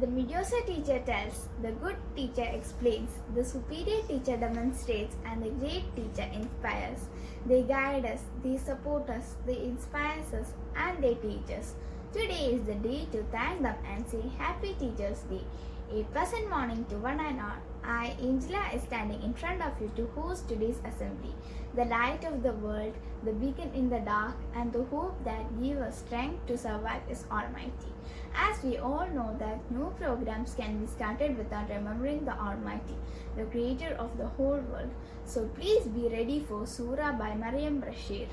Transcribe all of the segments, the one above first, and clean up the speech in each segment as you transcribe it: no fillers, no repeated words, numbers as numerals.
The mediocre teacher tells, the good teacher explains, the superior teacher demonstrates, and the great teacher inspires. They guide us, they support us, they inspire us, and they teach us. Today is the day to thank them and say Happy Teachers' Day. A pleasant morning to one and all. I, Angela, is standing in front of you to host today's assembly. The light of the world, the beacon in the dark, and the hope that gives us strength to survive is Almighty. As we all know that no programs can be started without remembering the Almighty, the Creator of the whole world. So please be ready for Surah by Maryam Bashir.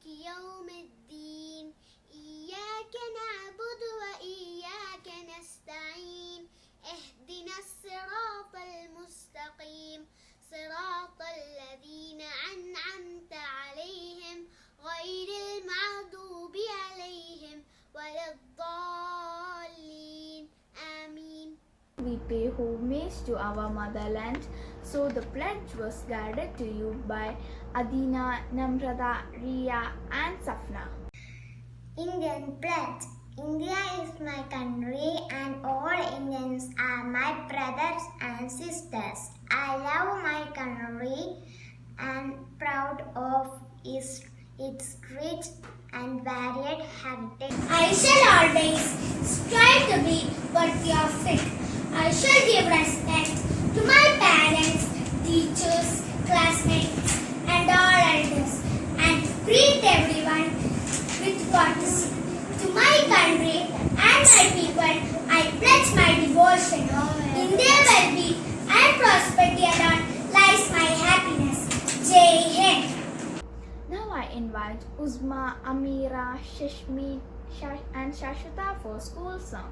يوم الدين إياك نعبد وإياك نستعين اهدنا الصراط المستقيم صراط الذين أنعمت عليهم غير المغضوب عليهم ولا الضالين آمين. We pay homage to our motherland, so the pledge was guided to you by Adina, Namrata, Ria and Safna. Indian pledge. India is my country and all Indians are my brothers and sisters. I love my country and proud of its rich and varied heritage. I shall always strive to be worthy of it. I shall give respect to my parents, teachers, classmates, and all elders, and greet everyone with courtesy. To my country and my people, I pledge my devotion. In their well-being and prosperity alone lies my happiness. Jai Hind. Now I invite Uzma, Amira, Shashmi, and Shashwata for school song.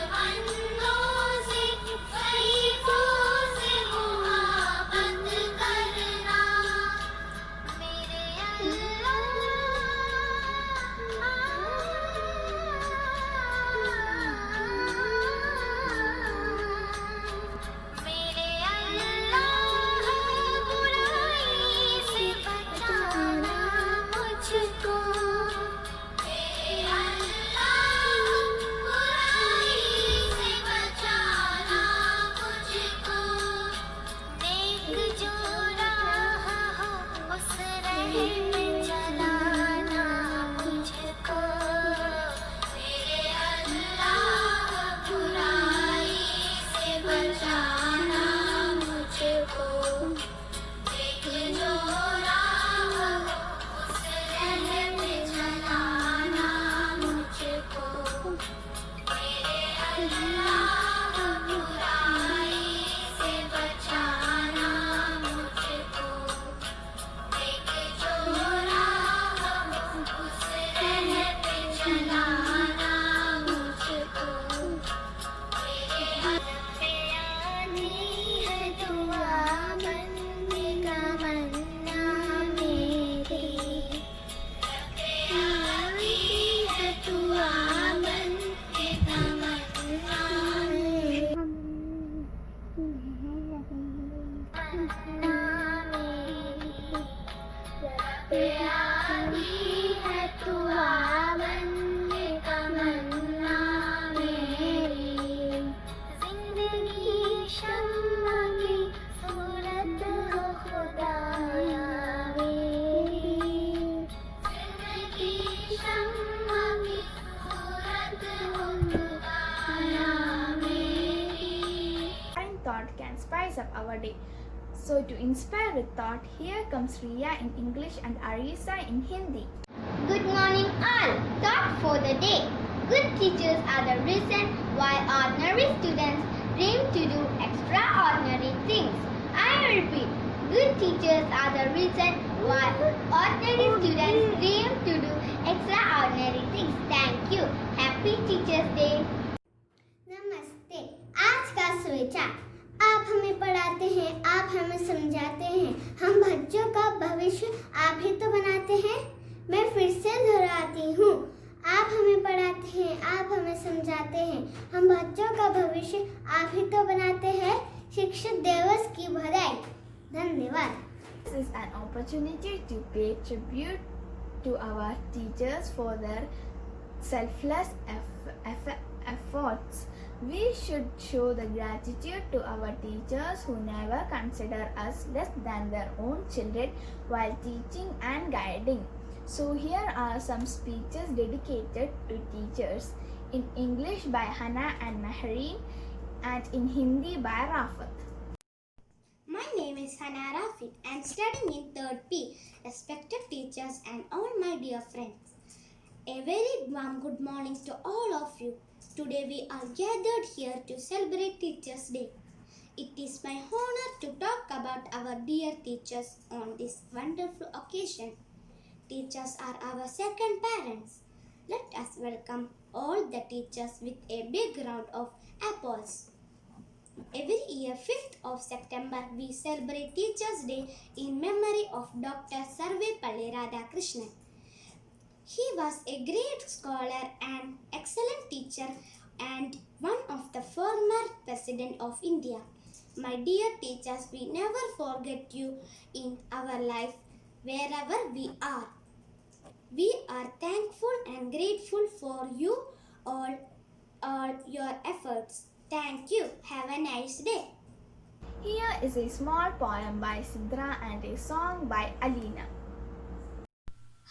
One thought can spice up our day. So to inspire with thought, here comes Riya in English and Arisa in Hindi. Good morning all. Thought for the day. Good teachers are the reason why ordinary students dream to do extraordinary things. I repeat, good teachers are the reason why ordinary students dream to do extraordinary things. Thank you. Happy Teachers Day. नमस्ते। आज का सुविचार, आप हमें पढ़ाते हैं, आप हमें समझाते हैं, हम बच्चों का भविष्य आप ही तो बनाते हैं। मैं फिर से दोहराती हूँ, आप हमें पढ़ाते हैं, आप हमें समझाते हैं, हम बच्चों का भविष्य आप ही तो बनाते हैं। शिक्षक दिवस की बधाई। धन्यवाद। This is an opportunity to pay tribute to our teachers for their selfless efforts. We should show the gratitude to our teachers who never consider us less than their own children while teaching and guiding. So here are some speeches dedicated to teachers. In English by Hannah and Mehreen, and in Hindi by Rafat. My name is Hannah Rafiq. I am studying in 3rd P. Respected teachers and all my dear friends, a very warm good morning to all of you. Today we are gathered here to celebrate Teachers' Day. It is my honor to talk about our dear teachers on this wonderful occasion. Teachers are our second parents. Let us welcome all the teachers with a big round of applause. Every year, 5th of September, we celebrate Teachers' Day in memory of Dr. Sarvepalli Radhakrishnan. He was a great scholar and excellent teacher and one of the former President of India. My dear teachers, we never forget you in our life wherever we are. We are thankful and grateful for you all your efforts. Thank you. Have a nice day. Here is a small poem by Sidra and a song by Alina.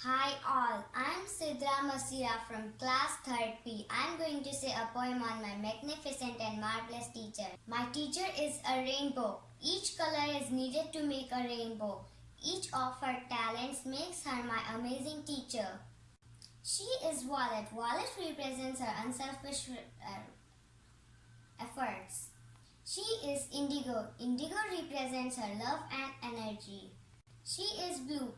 Hi all, I am Sidra Masira from class 3rd P. I am going to say a poem on my magnificent and marvelous teacher. My teacher is a rainbow. Each color is needed to make a rainbow. Each of her talents makes her my amazing teacher. She is Violet. Violet represents her unselfish efforts. She is Indigo. Indigo represents her love and energy. She is Blue.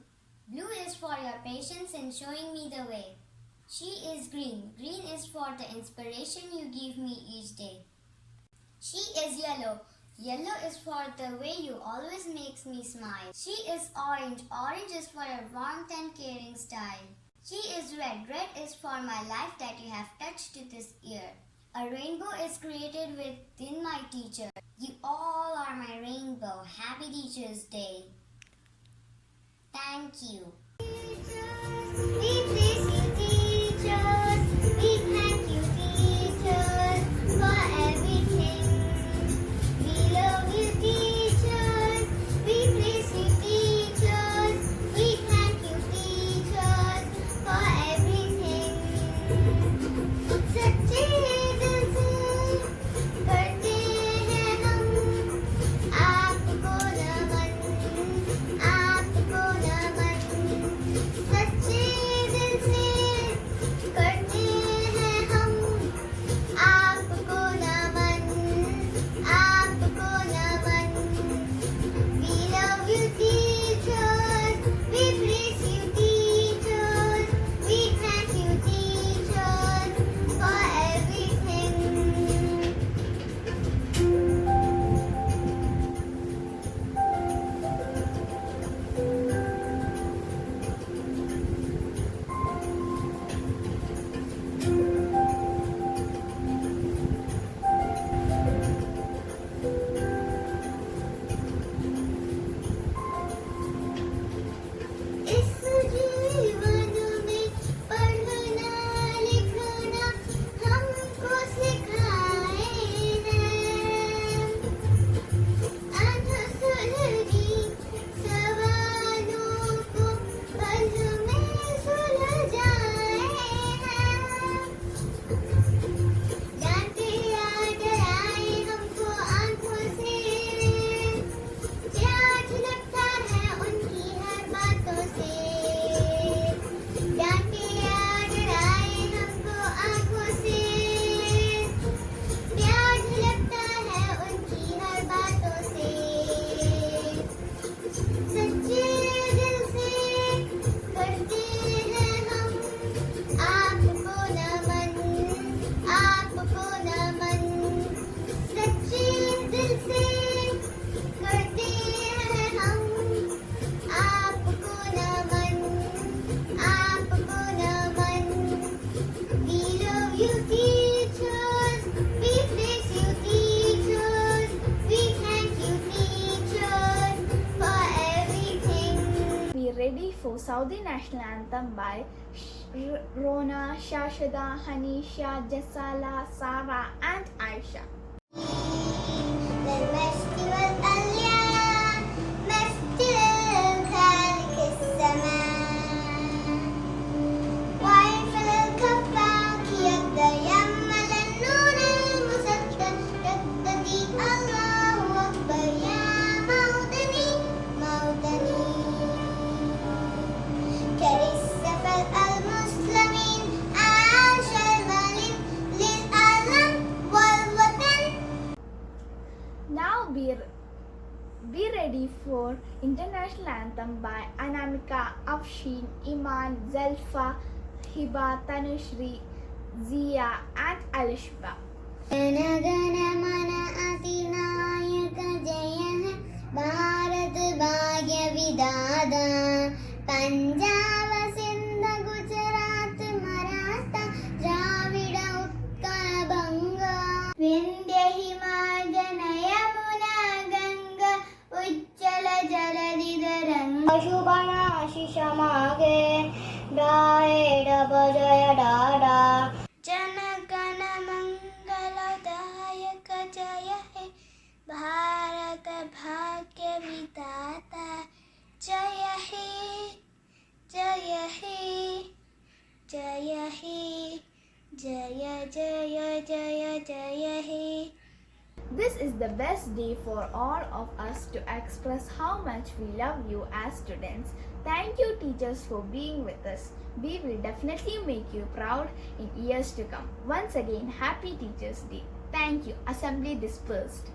Blue is for your patience in showing me the way. She is Green. Green is for the inspiration you give me each day. She is Yellow. Yellow is for the way you always makes me smile. She is Orange. Orange is for your warmth and caring style. She is Red. Red is for my life that you have touched to this year. A rainbow is created within my teacher. You all are my rainbow. Happy Teachers' Day. Thank you. We praise you, teachers. We thank you, teachers, for everything. We love you, teachers. We praise you, teachers. We thank you, teachers, for everything. सच्चे दिल से करते हैं हम आपको नमन, आपको नमन। सच्चे दिल Saudi National Anthem by Rona, Shashada, Hanisha, Jasala, Sara and Aisha. Now be ready for International Anthem by Anamika, Afshin, Iman, Zelfa, Hiba, Tanushri, Zia and Alishba. Bharat भाग्य विधाता पंजाब सिंध गुजरात मराठा द्राविड उत्कल बंगा विंध्य हिमाचल यमुना गंगा उज्जल जलधि तरंगा शुभनाशिष मागे डायड भजय डाडा जनगण मंगलदायक जय हे भारत भाग्य विधाता जय हे जय हे जय हे जय जय जय जय हे. This is the best day for all of us to express how much we love you as students. Thank you teachers for being with us. We will definitely make you proud in years to come. Once again, happy Teachers Day. Thank you. Assembly dispersed.